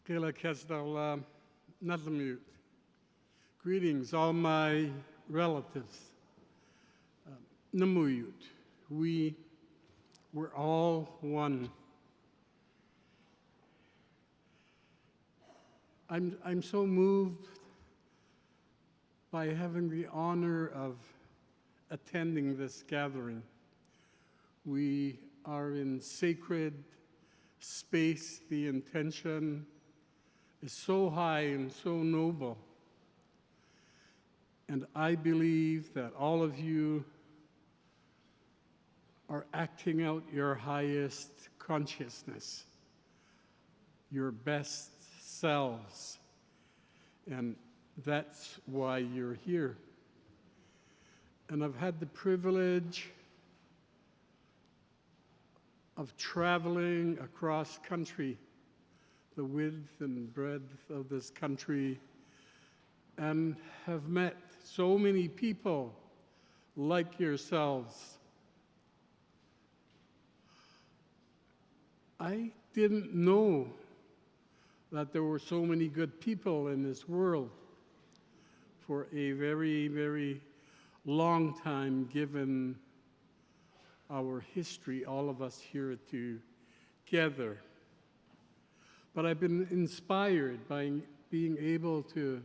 Kela Kesdal Natlamute. Greetings, all my relatives. Namuyut. We were all one. I'm so moved by having the honor of attending this gathering. We are in sacred space. The intention is so high and so noble. And I believe that all of you are acting out your highest consciousness, your best selves. And that's why you're here. And I've had the privilege of traveling across country, the width and breadth of this country, and have met so many people like yourselves. I didn't know that there were so many good people in this world for a very, very long time, given our history, all of us here together. But I've been inspired by being able to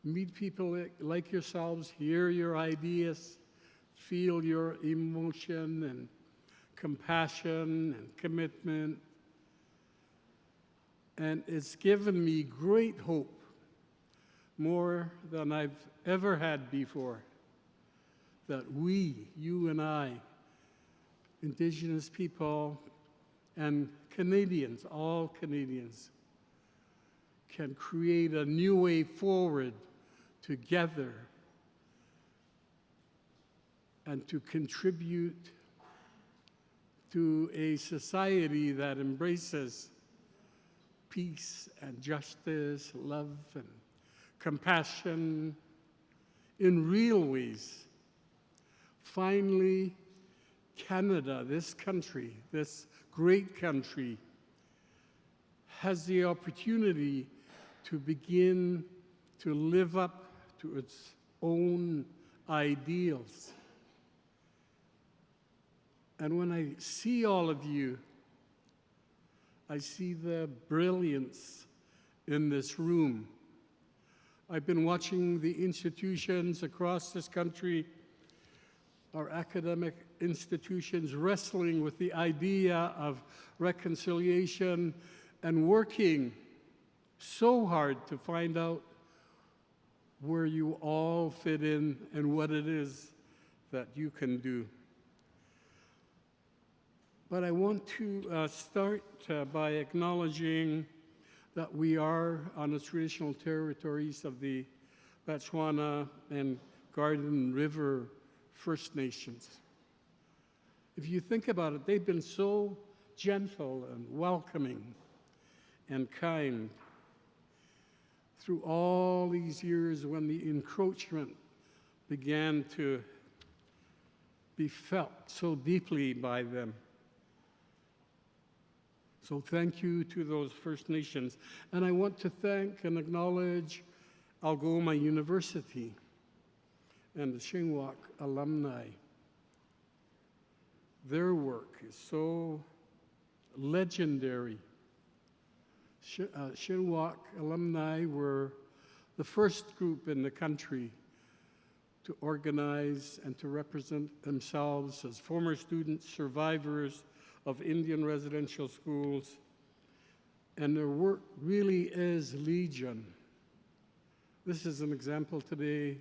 meet people like yourselves, hear your ideas, feel your emotion and compassion and commitment. And it's given me great hope, more than I've ever had before, that we, you and I, Indigenous people and Canadians, all Canadians, can create a new way forward together and to contribute to a society that embraces peace and justice, love and compassion in real ways. Finally, Canada, this country, this great country, has the opportunity to begin to live up to its own ideals. And when I see all of you, I see the brilliance in this room. I've been watching the institutions across this country, our academic institutions, wrestling with the idea of reconciliation and working so hard to find out where you all fit in and what it is that you can do. But I want to start by acknowledging that we are on the traditional territories of the Botswana and Garden River First Nations. If you think about it, they've been so gentle and welcoming and kind through all these years when the encroachment began to be felt so deeply by them. So thank you to those First Nations. And I want to thank and acknowledge Algoma University and the Shinwak alumni. Their work is so legendary. Shinwak alumni were the first group in the country to organize and to represent themselves as former students, survivors of Indian residential schools, and their work really is legion. This is an example today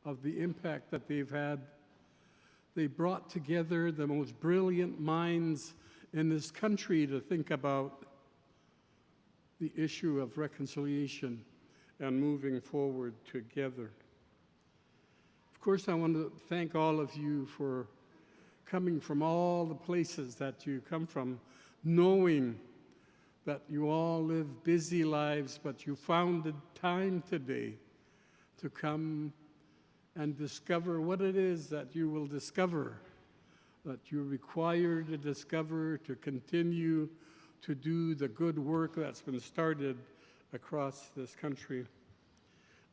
of the impact that they've had. They brought together the most brilliant minds in this country to think about the issue of reconciliation and moving forward together. Of course, I want to thank all of you for coming from all the places that you come from, knowing that you all live busy lives, but you found the time today to come and discover what it is that you will discover, that you're required to discover to continue to do the good work that's been started across this country.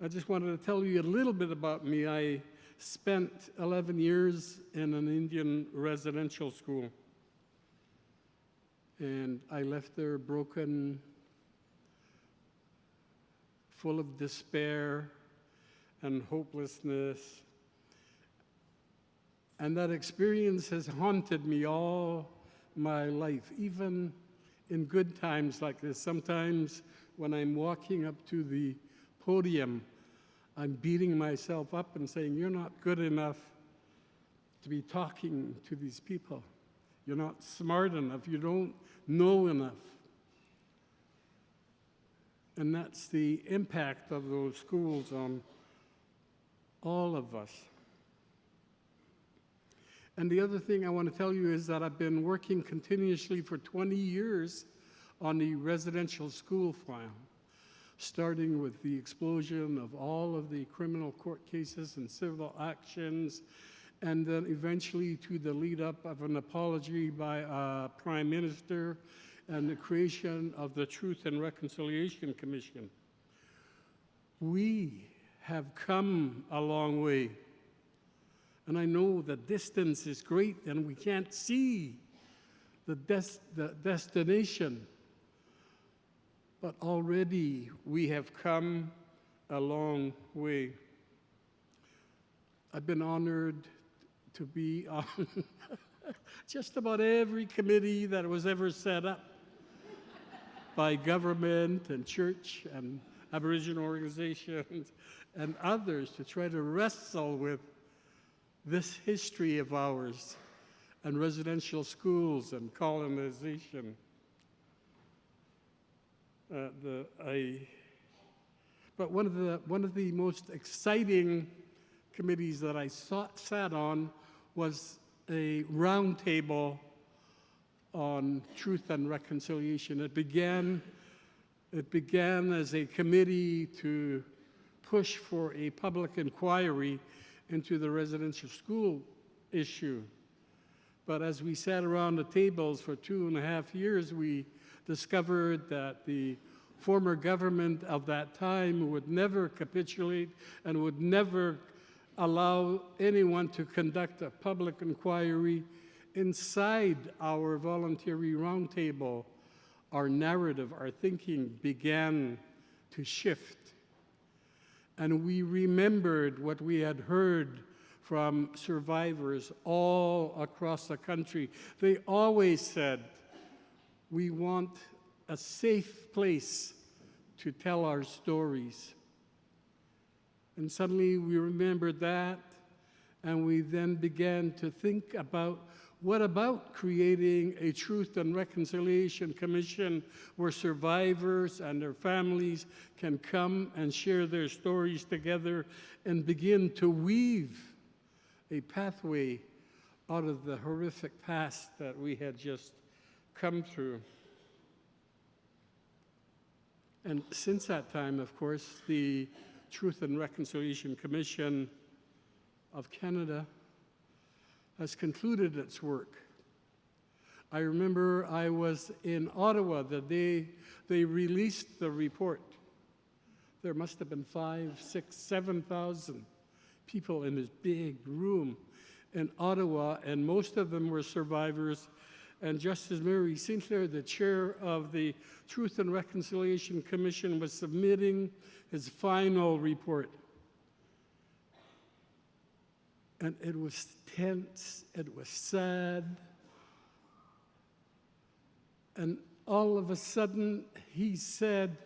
I just wanted to tell you a little bit about me. I spent 11 years in an Indian residential school, and I left there broken, full of despair and hopelessness. And that experience has haunted me all my life, even in good times like this. Sometimes when I'm walking up to the podium, I'm beating myself up and saying, you're not good enough to be talking to these people. You're not smart enough. You don't know enough. And that's the impact of those schools on all of us. And the other thing I want to tell you is that I've been working continuously for 20 years on the residential school file, starting with the explosion of all of the criminal court cases and civil actions, and then eventually to the lead up of an apology by a prime minister and the creation of the Truth and Reconciliation Commission. We have come a long way. And I know the distance is great and we can't see the destination. But already we have come a long way. I've been honored to be on just about every committee that was ever set up by government and church and Aboriginal organizations and others to try to wrestle with this history of ours and residential schools and colonization. But one of the most exciting committees that I sat on was a roundtable on truth and reconciliation. It began as a committee to push for a public inquiry into the residential school issue. But as we sat around the tables for 2.5 years, we discovered that the former government of that time would never capitulate and would never allow anyone to conduct a public inquiry inside our voluntary roundtable. Our narrative, our thinking began to shift. And we remembered what we had heard from survivors all across the country. They always said, we want a safe place to tell our stories. And suddenly we remembered that, and we then began to think about what about creating a Truth and Reconciliation Commission where survivors and their families can come and share their stories together and begin to weave a pathway out of the horrific past that we had just come through. And since that time, of course, the Truth and Reconciliation Commission of Canada has concluded its work. I remember I was in Ottawa the day they released the report. There must have been 5,000, 6,000, 7,000 people in this big room in Ottawa, and most of them were survivors. And Justice Mary Sinclair, the chair of the Truth and Reconciliation Commission, was submitting his final report. And it was tense, it was sad. And all of a sudden, he said,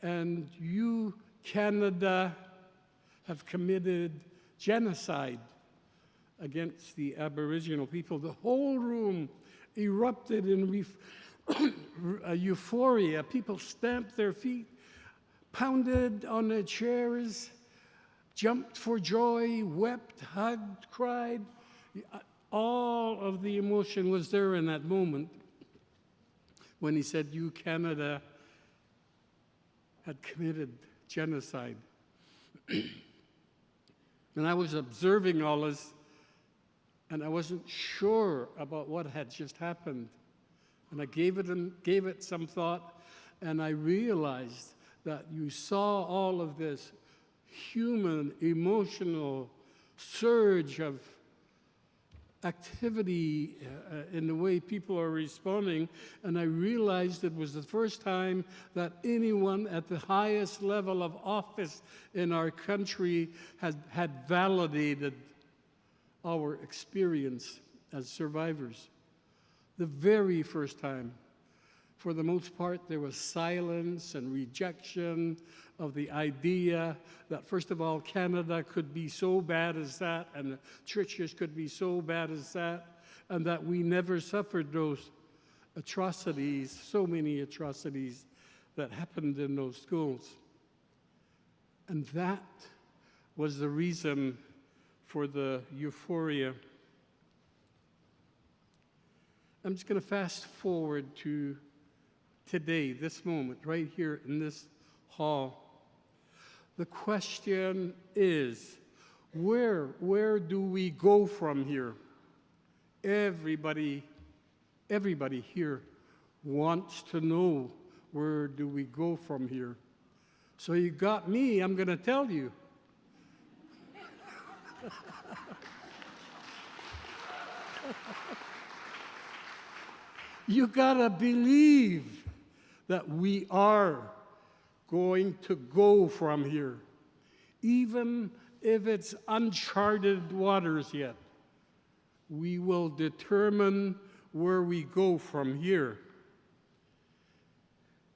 and you, Canada, have committed genocide against the Aboriginal people. The whole room erupted in euphoria. People stamped their feet, pounded on their chairs, jumped for joy, wept, hugged, cried. All of the emotion was there in that moment when he said, you, Canada, had committed genocide. And I was observing all this, and I wasn't sure about what had just happened And I gave it some thought, and I realized that you saw all of this human, emotional surge of activity in the way people are responding, and I realized it was the first time that anyone at the highest level of office in our country had validated our experience as survivors. The very first time. For the most part, there was silence and rejection of the idea that, first of all, Canada could be so bad as that, and the churches could be so bad as that, and that we never suffered those atrocities, so many atrocities that happened in those schools. And that was the reason for the euphoria. I'm just going to fast forward to today, this moment, right here in this hall. The question is, where do we go from here? Everybody here wants to know, where do we go from here? So you got me, I'm going to tell you. You gotta believe that we are going to go from here, even if it's uncharted waters yet. We will determine where we go from here.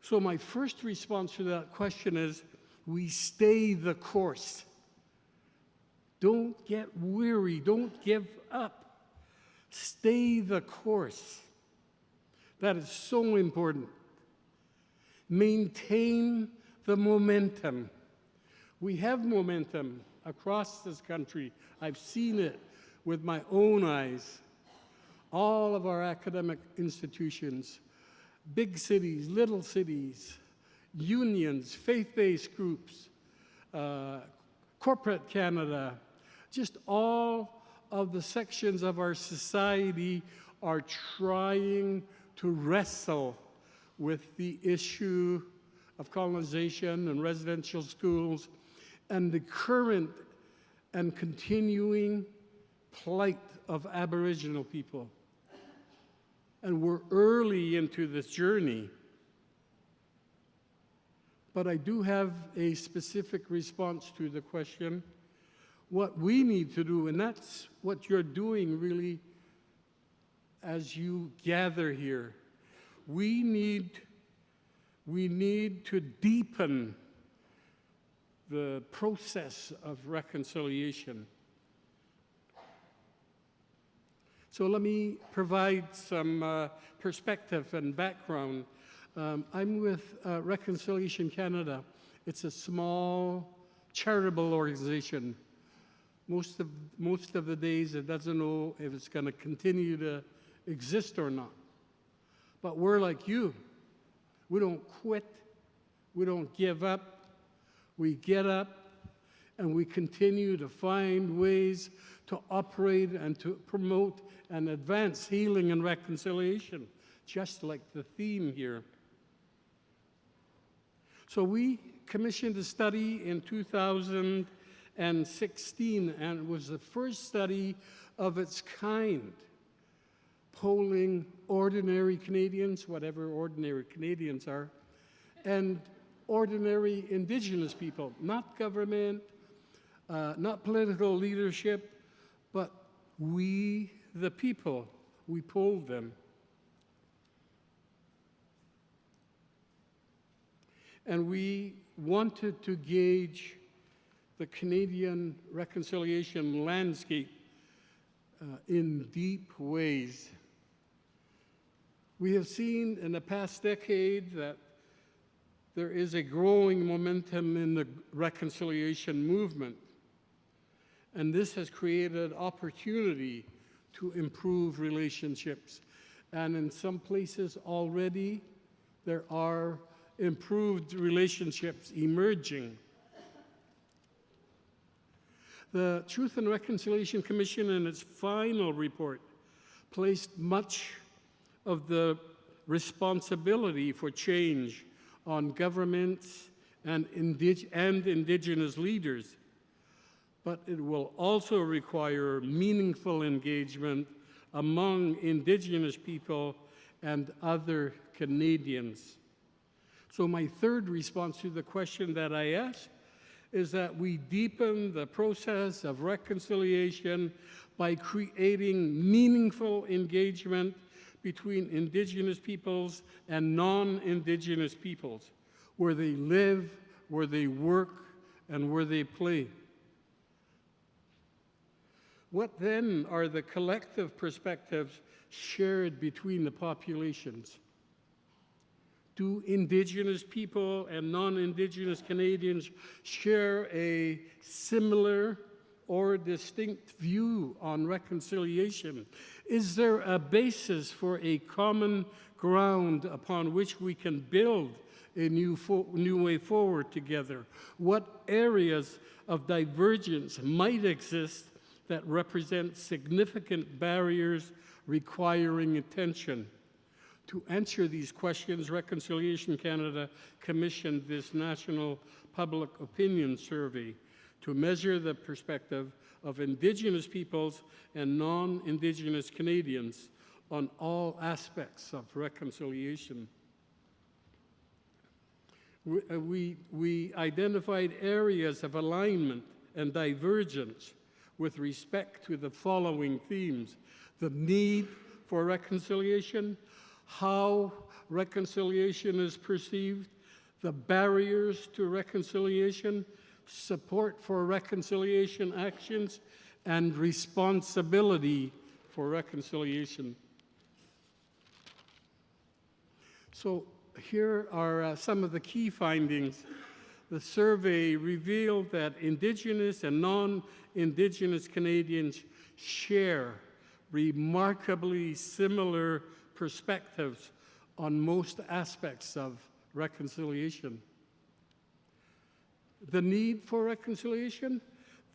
So my first response to that question is, we stay the course. Don't get weary, don't give up. Stay the course. That is so important. Maintain the momentum. We have momentum across this country. I've seen it with my own eyes. All of our academic institutions, big cities, little cities, unions, faith-based groups, corporate Canada, just all of the sections of our society are trying to wrestle with the issue of colonization and residential schools and the current and continuing plight of Aboriginal people. And we're early into this journey. But I do have a specific response to the question, what we need to do, and that's what you're doing really as you gather here. We need to deepen the process of reconciliation. So let me provide some perspective and background. I'm with Reconciliation Canada. It's a small charitable organization. Most of the days it doesn't know if it's going to continue to exist or not. But we're like you. We don't quit. We don't give up. We get up and we continue to find ways to operate and to promote and advance healing and reconciliation, just like the theme here. So we commissioned a study in 2016, and it was the first study of its kind, polling ordinary Canadians, whatever ordinary Canadians are, and ordinary Indigenous people, not government, not political leadership, but we, the people. We polled them. And we wanted to gauge the Canadian reconciliation landscape in deep ways. We have seen in the past decade that there is a growing momentum in the reconciliation movement, and this has created opportunity to improve relationships. And in some places already, there are improved relationships emerging. The Truth and Reconciliation Commission, in its final report, placed much of the responsibility for change on governments and Indigenous leaders, but it will also require meaningful engagement among Indigenous people and other Canadians. So my third response to the question that I asked is that we deepen the process of reconciliation by creating meaningful engagement between Indigenous peoples and non-Indigenous peoples, where they live, where they work, and where they play. What then are the collective perspectives shared between the populations? Do Indigenous people and non-Indigenous Canadians share a similar or distinct view on reconciliation? Is there a basis for a common ground upon which we can build a new way forward together? What areas of divergence might exist that represent significant barriers requiring attention? To answer these questions, Reconciliation Canada commissioned this national public opinion survey to measure the perspective of Indigenous peoples and non-Indigenous Canadians on all aspects of reconciliation. We identified areas of alignment and divergence with respect to the following themes: the need for reconciliation, how reconciliation is perceived, the barriers to reconciliation, support for reconciliation actions, and responsibility for reconciliation. So here are some of the key findings. The survey revealed that Indigenous and non-Indigenous Canadians share remarkably similar perspectives on most aspects of reconciliation. The need for reconciliation: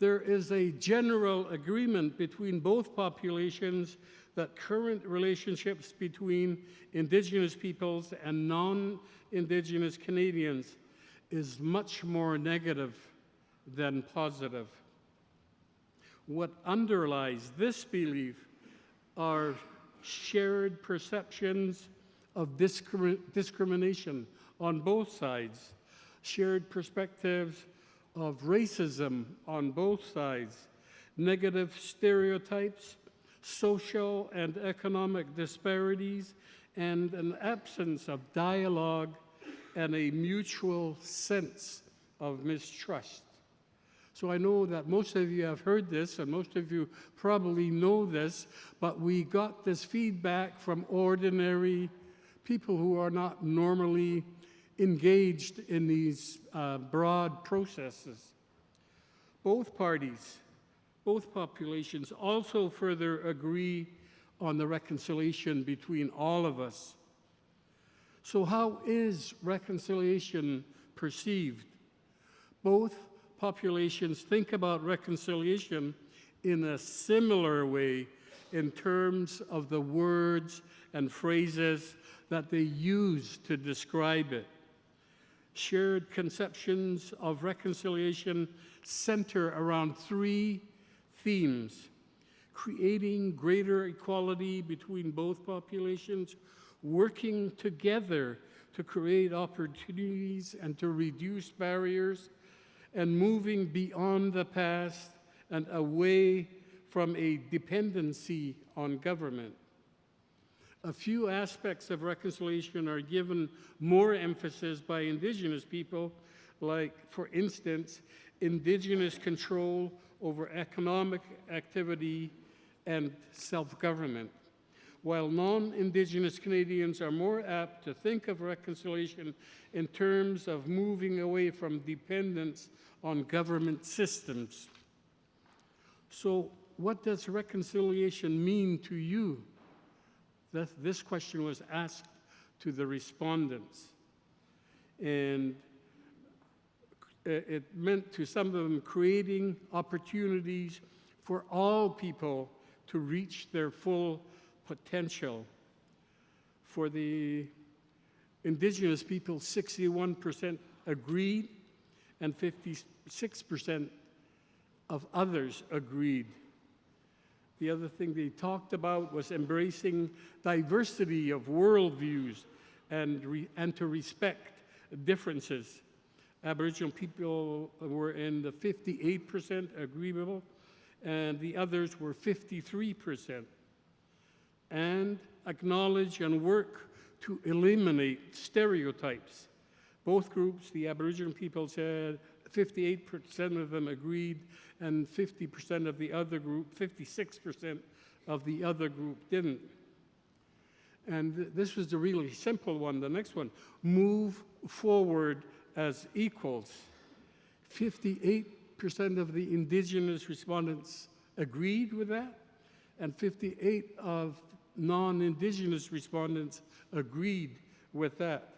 there is a general agreement between both populations that current relationships between Indigenous peoples and non-Indigenous Canadians is much more negative than positive. What underlies this belief are shared perceptions of discrimination on both sides, shared perspectives of racism on both sides, negative stereotypes, social and economic disparities, and an absence of dialogue and a mutual sense of mistrust. So I know that most of you have heard this, and most of you probably know this, but we got this feedback from ordinary people who are not normally engaged in these broad processes. Both parties, both populations also further agree on the reconciliation between all of us. So how is reconciliation perceived? Both populations think about reconciliation in a similar way in terms of the words and phrases that they use to describe it. Shared conceptions of reconciliation center around three themes: creating greater equality between both populations, working together to create opportunities and to reduce barriers, and moving beyond the past and away from a dependency on government. A few aspects of reconciliation are given more emphasis by Indigenous people, like, for instance, Indigenous control over economic activity and self-government, while non-Indigenous Canadians are more apt to think of reconciliation in terms of moving away from dependence on government systems. So what does reconciliation mean to you? This question was asked to the respondents. And it meant to some of them creating opportunities for all people to reach their full potential, For the Indigenous people, 61% agreed, and 56% of others agreed. The other thing they talked about was embracing diversity of worldviews and to respect differences. Aboriginal people were in the 58% agreeable, and the others were 53%. And acknowledge and work to eliminate stereotypes. Both groups, the Aboriginal people said 58% of them agreed, and 50% of the other group, 56% of the other group didn't. And this was the really simple one, the next one. Move forward as equals. 58% of the Indigenous respondents agreed with that, and 58% of non-Indigenous respondents agreed with that.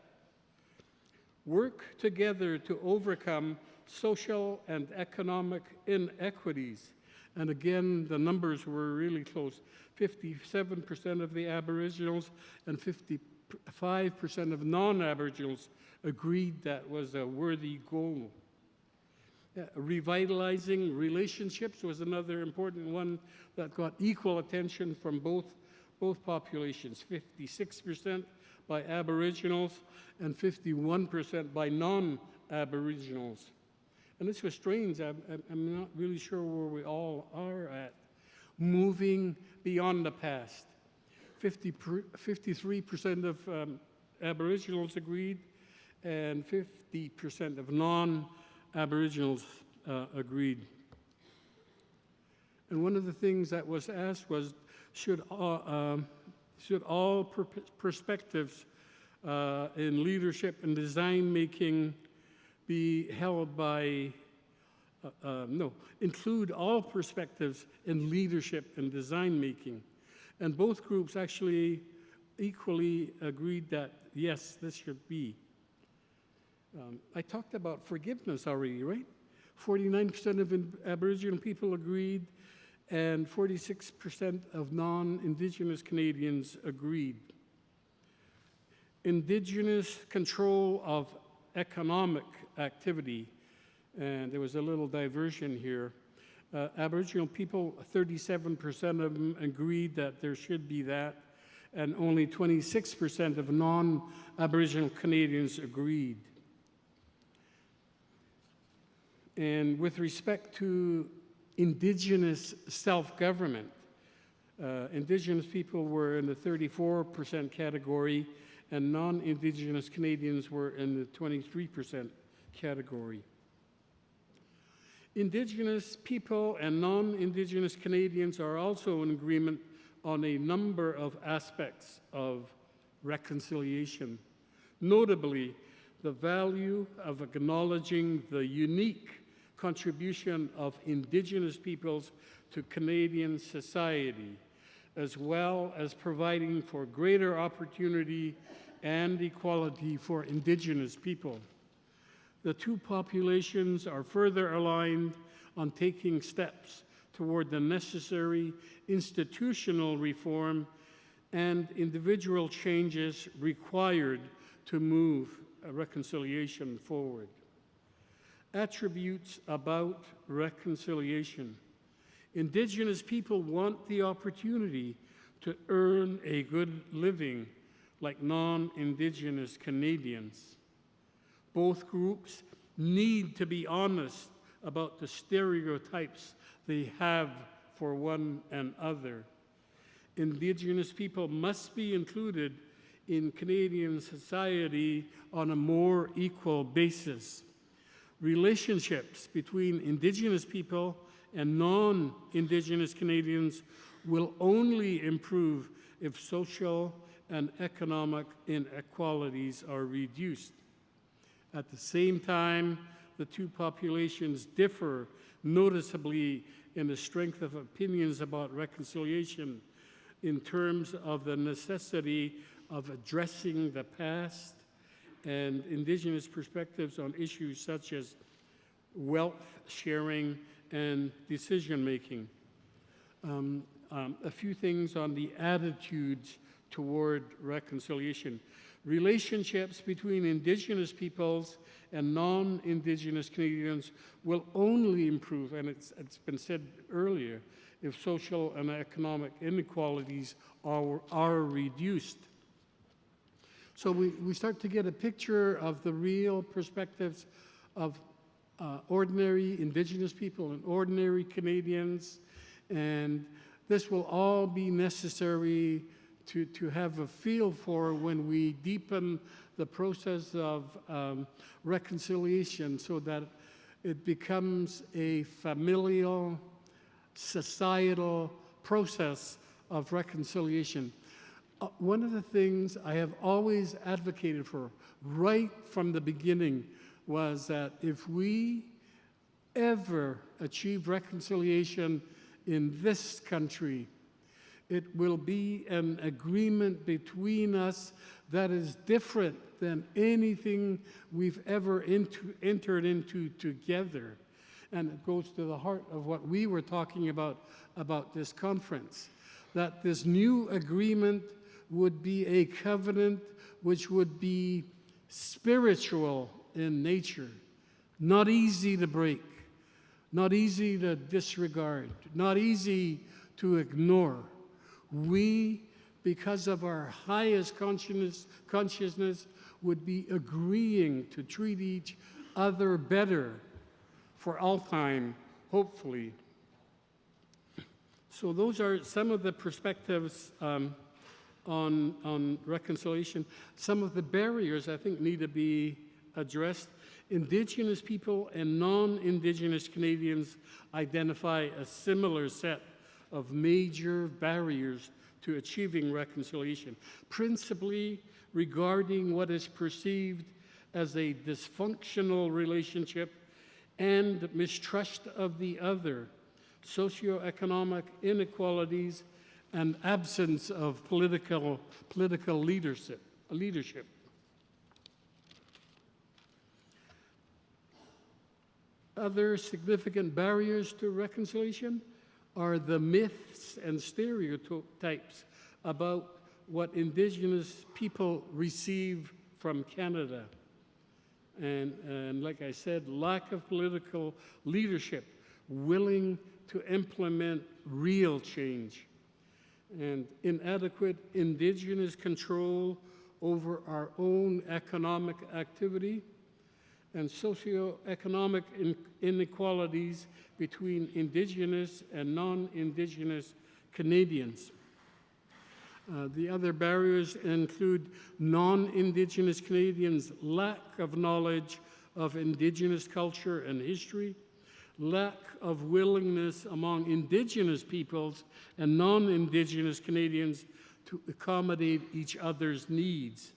Work together to overcome social and economic inequities. And again, the numbers were really close. 57% of the Aboriginals and 55% of non-Aboriginals agreed that was a worthy goal. Revitalizing relationships was another important one that got equal attention from both populations, 56% by Aboriginals and 51% by non-Aboriginals. And this was strange. I'm not really sure where we all are at. Moving beyond the past. 53% of Aboriginals agreed, and 50% of non-Aboriginals agreed. And one of the things that was asked was, should all perspectives in leadership and design making be held by, include all perspectives in leadership and design making. And both groups actually equally agreed that, yes, this should be. I talked about forgiveness already, right? 49% of Aboriginal people agreed, and 46% of non-Indigenous Canadians agreed. Indigenous control of economic activity, and there was a little diversion here. Aboriginal people, 37% of them agreed that there should be that, and only 26% of non-Aboriginal Canadians agreed. And with respect to Indigenous self-government, Indigenous people were in the 34% category, and non-Indigenous Canadians were in the 23% category. Indigenous people and non-Indigenous Canadians are also in agreement on a number of aspects of reconciliation, notably the value of acknowledging the unique contribution of Indigenous peoples to Canadian society, as well as providing for greater opportunity and equality for Indigenous people. The two populations are further aligned on taking steps toward the necessary institutional reform and individual changes required to move a reconciliation forward. Attributes about reconciliation. Indigenous people want the opportunity to earn a good living like non-Indigenous Canadians. Both groups need to be honest about the stereotypes they have for one another. Indigenous people must be included in Canadian society on a more equal basis. Relationships between Indigenous people and non-Indigenous Canadians will only improve if social and economic inequalities are reduced. At the same time, the two populations differ noticeably in the strength of opinions about reconciliation in terms of the necessity of addressing the past and Indigenous perspectives on issues such as wealth sharing and decision making. A few things on the attitudes toward reconciliation. Relationships between Indigenous peoples and non-Indigenous Canadians will only improve, and it's been said earlier, if social and economic inequalities are reduced. So we start to get a picture of the real perspectives of ordinary Indigenous people and ordinary Canadians, and this will all be necessary to have a feel for when we deepen the process of reconciliation so that it becomes a familial, societal process of reconciliation. One of the things I have always advocated for right from the beginning was that if we ever achieve reconciliation in this country, it will be an agreement between us that is different than anything we've ever entered into together. And it goes to the heart of what we were talking about this conference, that this new agreement would be a covenant which would be spiritual in nature, not easy to break, not easy to disregard, not easy to ignore. We, because of our highest consciousness, would be agreeing to treat each other better for all time, hopefully. So those are some of the perspectives on reconciliation. Some of the barriers I think need to be addressed. Indigenous people and non-Indigenous Canadians identify a similar set of major barriers to achieving reconciliation, principally regarding what is perceived as a dysfunctional relationship and mistrust of the other, socioeconomic inequalities, and absence of political leadership. Other significant barriers to reconciliation are the myths and stereotypes about what Indigenous people receive from Canada. And like I said, lack of political leadership willing to implement real change, and inadequate Indigenous control over our own economic activity, and socioeconomic inequalities between Indigenous and non-Indigenous Canadians. The other barriers include non-Indigenous Canadians' lack of knowledge of Indigenous culture and history, lack of willingness among Indigenous peoples and non-Indigenous Canadians to accommodate each other's needs,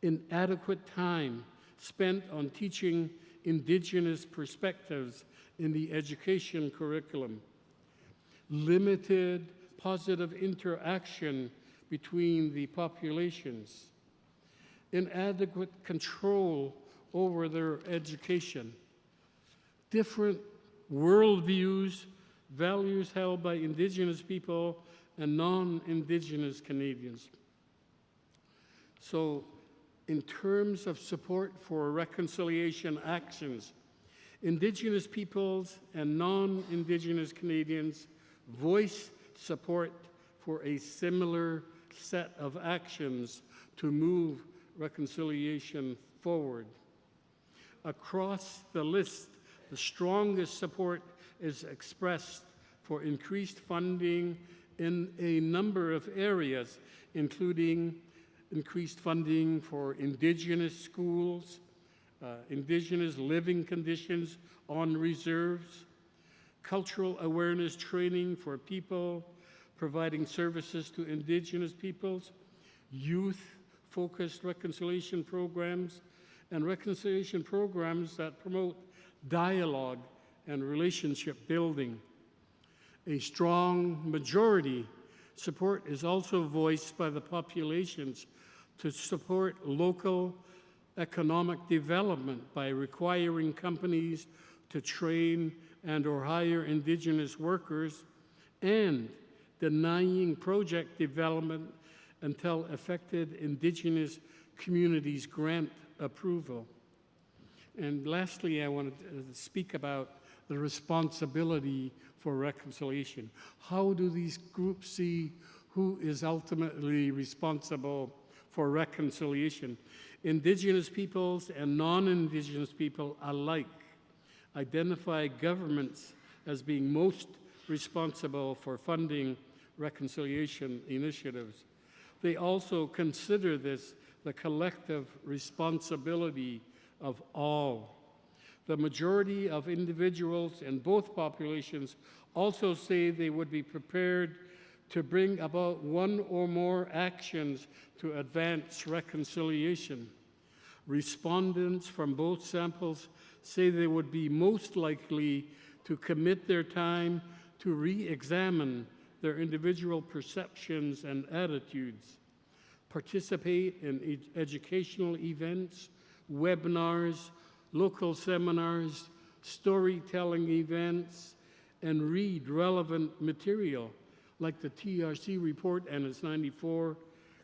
inadequate time spent on teaching Indigenous perspectives in the education curriculum, limited positive interaction between the populations, inadequate control over their education, different worldviews, values held by Indigenous people and non-Indigenous Canadians. So, in terms of support for reconciliation actions, Indigenous peoples and non-Indigenous Canadians voice support for a similar set of actions to move reconciliation forward. Across the list, the strongest support is expressed for increased funding in a number of areas, including increased funding for Indigenous schools, Indigenous living conditions on reserves, cultural awareness training for people, providing services to Indigenous peoples, youth-focused reconciliation programs, and reconciliation programs that promote dialogue and relationship building. A strong majority support is also voiced by the populations to support local economic development by requiring companies to train and/or hire Indigenous workers and denying project development until affected Indigenous communities grant approval. And lastly, I want to speak about the responsibility for reconciliation. How do these groups see who is ultimately responsible for reconciliation? Indigenous peoples and non-Indigenous people alike identify governments as being most responsible for funding reconciliation initiatives. They also consider this the collective responsibility of all. The majority of individuals in both populations also say they would be prepared to bring about one or more actions to advance reconciliation. Respondents from both samples say they would be most likely to commit their time to re-examine their individual perceptions and attitudes, participate in educational events, webinars, local seminars, storytelling events, and read relevant material like the TRC report and its 94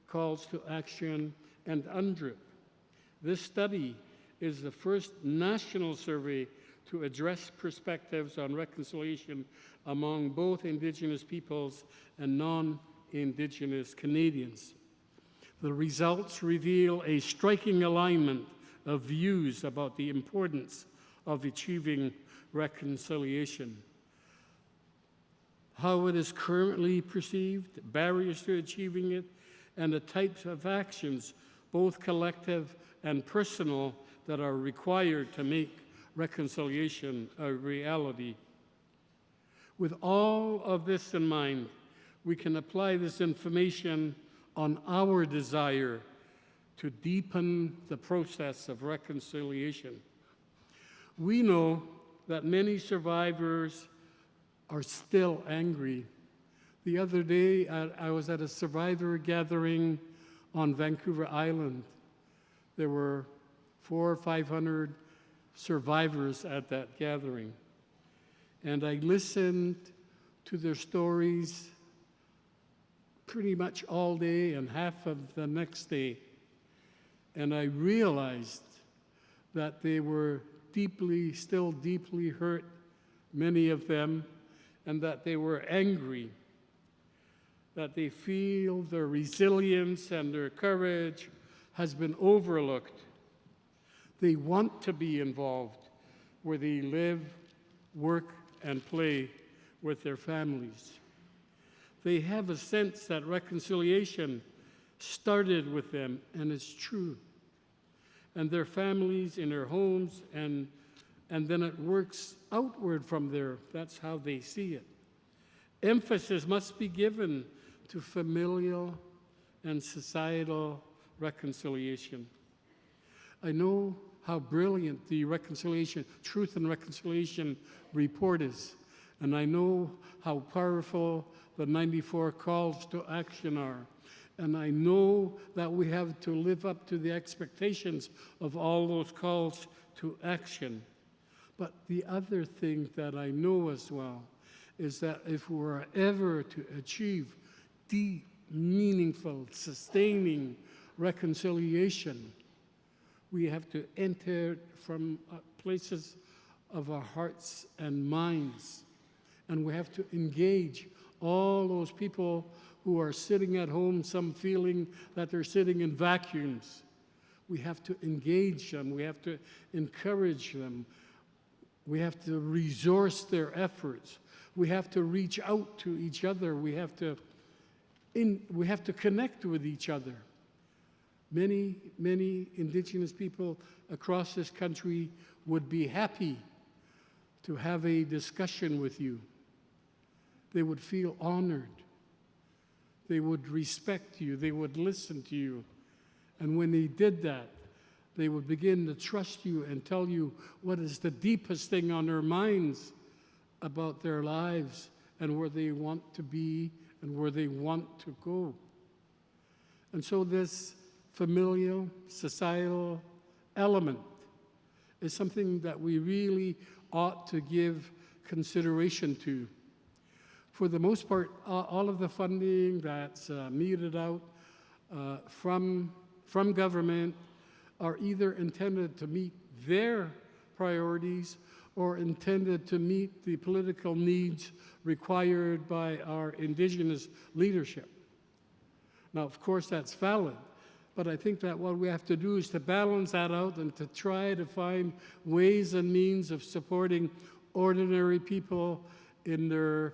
calls to action and UNDRIP. This study is the first national survey to address perspectives on reconciliation among both Indigenous peoples and non-Indigenous Canadians. The results reveal a striking alignment of views about the importance of achieving reconciliation, how it is currently perceived, barriers to achieving it, and the types of actions, both collective and personal, that are required to make reconciliation a reality. With all of this in mind, we can apply this information on our desire to deepen the process of reconciliation. We know that many survivors are still angry. The other day, I was at a survivor gathering on Vancouver Island. There were 400 or 500 survivors at that gathering. And I listened to their stories pretty much all day and half of the next day. And I realized that they were still deeply hurt, many of them, and that they were angry, that they feel their resilience and their courage has been overlooked. They want to be involved where they live, work, and play with their families. They have a sense that reconciliation started with them, and it's true. And their families in their homes, and then it works outward from there. That's how they see it. Emphasis must be given to familial and societal reconciliation. I know how brilliant the Truth and Reconciliation report is, and I know how powerful the 94 calls to action are. And I know that we have to live up to the expectations of all those calls to action. But the other thing that I know as well is that if we're ever to achieve deep, meaningful, sustaining reconciliation, we have to enter from places of our hearts and minds. And we have to engage all those people who are sitting at home, some feeling that they're sitting in vacuums. We have to engage them. We have to encourage them. We have to resource their efforts. We have to reach out to each other. We have to connect with each other. Many Indigenous people across this country would be happy to have a discussion with you. They would feel honored. They would respect you. They would listen to you. And when they did that, they would begin to trust you and tell you what is the deepest thing on their minds about their lives and where they want to be and where they want to go. And so this familial, societal element is something that we really ought to give consideration to. For the most part, all of the funding that's meted out from government are either intended to meet their priorities or intended to meet the political needs required by our Indigenous leadership. Now, of course, that's valid, but I think that what we have to do is to balance that out and to try to find ways and means of supporting ordinary people in their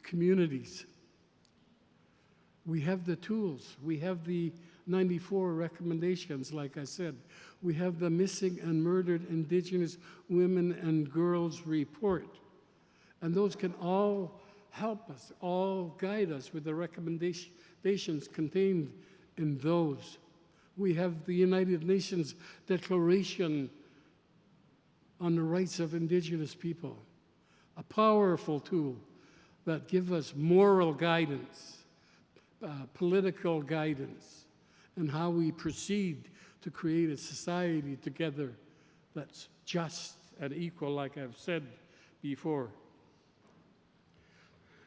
communities. We have the tools. We have the 94 recommendations, like I said. We have the Missing and Murdered Indigenous Women and Girls report. And those can all help us, all guide us with the recommendations contained in those. We have the United Nations Declaration on the Rights of Indigenous People, a powerful tool that gives us moral guidance, political guidance, and how we proceed to create a society together that's just and equal, like I've said before.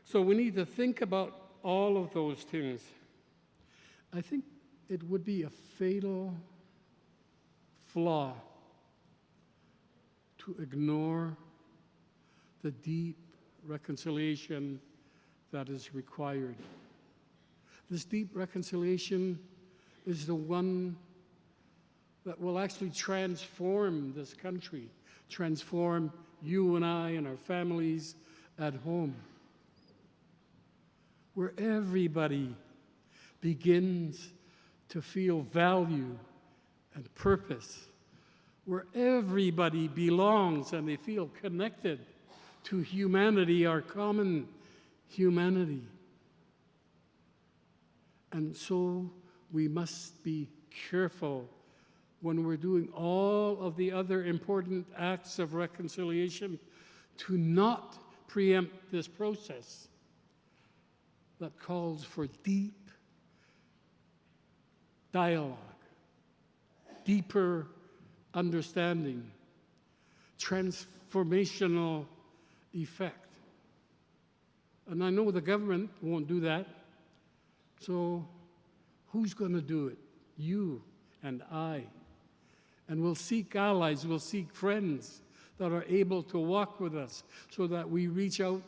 So we need to think about all of those things. I think it would be a fatal flaw to ignore the deep reconciliation that is required. This deep reconciliation is the one that will actually transform this country, transform you and I and our families at home, where everybody begins to feel value and purpose, where everybody belongs and they feel connected to humanity, our common humanity. And so we must be careful when we're doing all of the other important acts of reconciliation to not preempt this process that calls for deep dialogue, deeper understanding, transformational effect. And I know the government won't do that, so who's going to do it? You and I. And we'll seek allies, we'll seek friends that are able to walk with us so that we reach out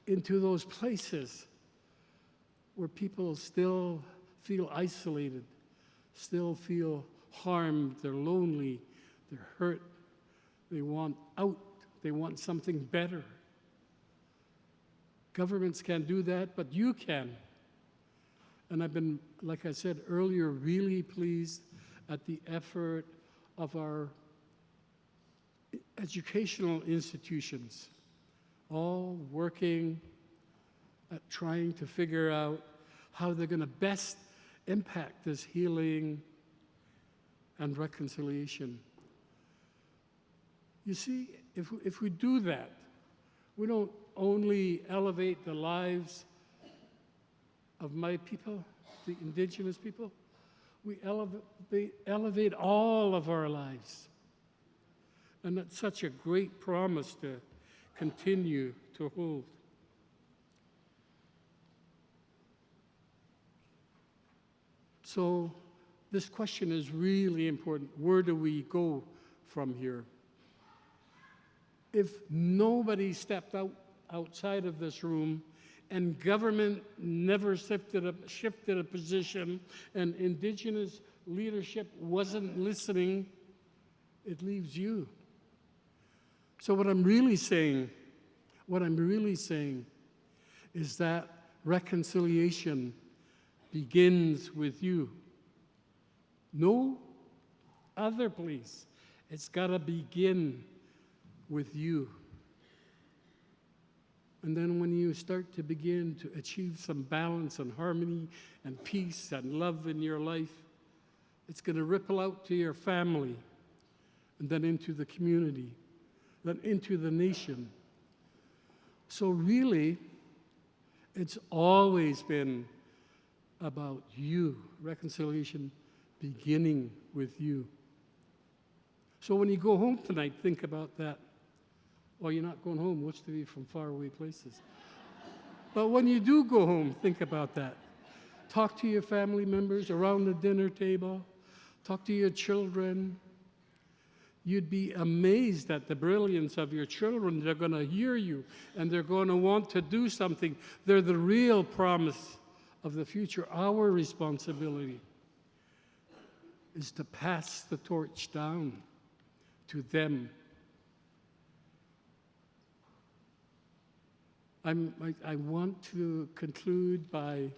into those places where people still feel isolated, still feel harmed, they're lonely, they're hurt, they want out, they want something better. Governments can't do that, but you can. And I've been, like I said earlier, really pleased at the effort of our educational institutions, all working at trying to figure out how they're going to best impact this healing and reconciliation. You see, if we do that, we don't only elevate the lives of my people, the Indigenous people, we elevate all of our lives. And that's such a great promise to continue to hold. So this question is really important. Where do we go from here? If nobody stepped outside of this room and government never shifted a position and Indigenous leadership wasn't listening, it leaves you. So what I'm really saying is that reconciliation begins with you. No other place. It's got to begin with you. And then when you start to begin to achieve some balance and harmony and peace and love in your life, it's going to ripple out to your family and then into the community, then into the nation. So really, it's always been about you, reconciliation beginning with you. So when you go home tonight, think about that. Well, you're not going home, what's to be from faraway places. But when you do go home, think about that. Talk to your family members around the dinner table. Talk to your children. You'd be amazed at the brilliance of your children. They're going to hear you, and they're going to want to do something. They're the real promise of the future. Our responsibility is to pass the torch down to them. I want to conclude by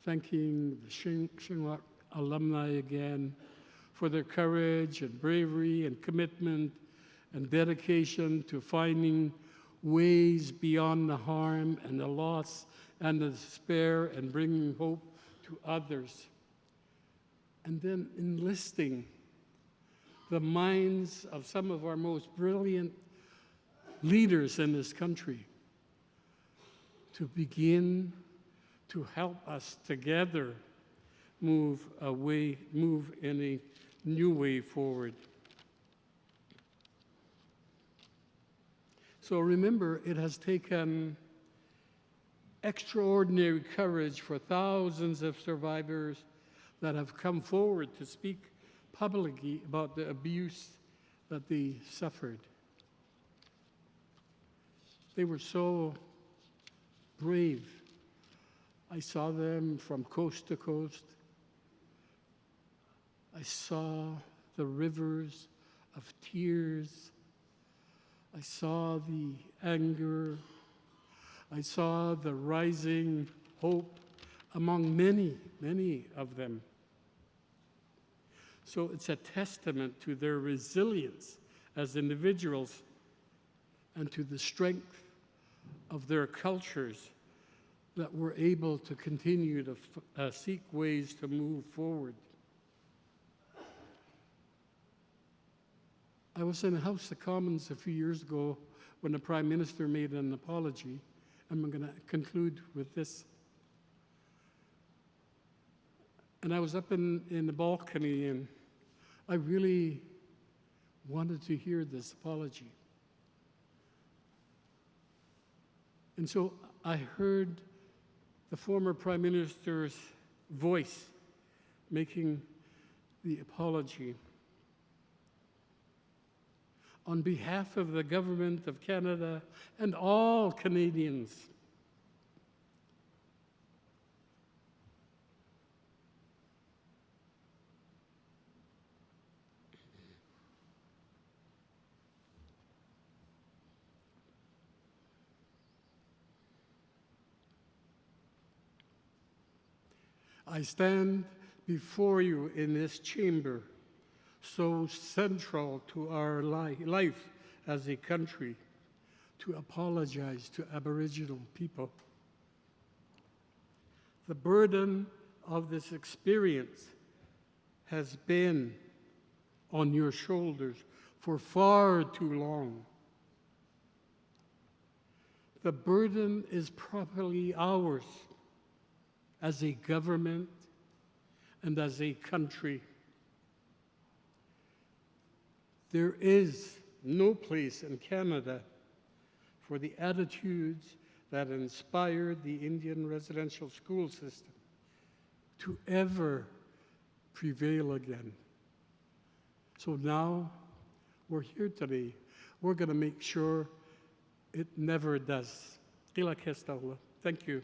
thanking the Shinwak alumni again for their courage and bravery and commitment and dedication to finding ways beyond the harm and the loss and the despair and bringing hope to others. And then enlisting the minds of some of our most brilliant leaders in this country to begin to help us together move in a new way forward. So remember, it has taken extraordinary courage for thousands of survivors that have come forward to speak publicly about the abuse that they suffered. They were so brave. I saw them from coast to coast. I saw the rivers of tears. I saw the anger. I saw the rising hope among many, many of them. So it's a testament to their resilience as individuals and to the strength of their cultures that we're able to continue to seek ways to move forward. I was in the House of Commons a few years ago when the Prime Minister made an apology. I'm going to conclude with this. And I was up in the balcony, and I really wanted to hear this apology. And so I heard the former Prime Minister's voice making the apology. On behalf of the Government of Canada and all Canadians, I stand before you in this chamber, so central to our life as a country, to apologize to Aboriginal people. The burden of this experience has been on your shoulders for far too long. The burden is properly ours as a government and as a country. There is no place in Canada for the attitudes that inspired the Indian residential school system to ever prevail again. So now we're here today. We're going to make sure it never does. Thank you.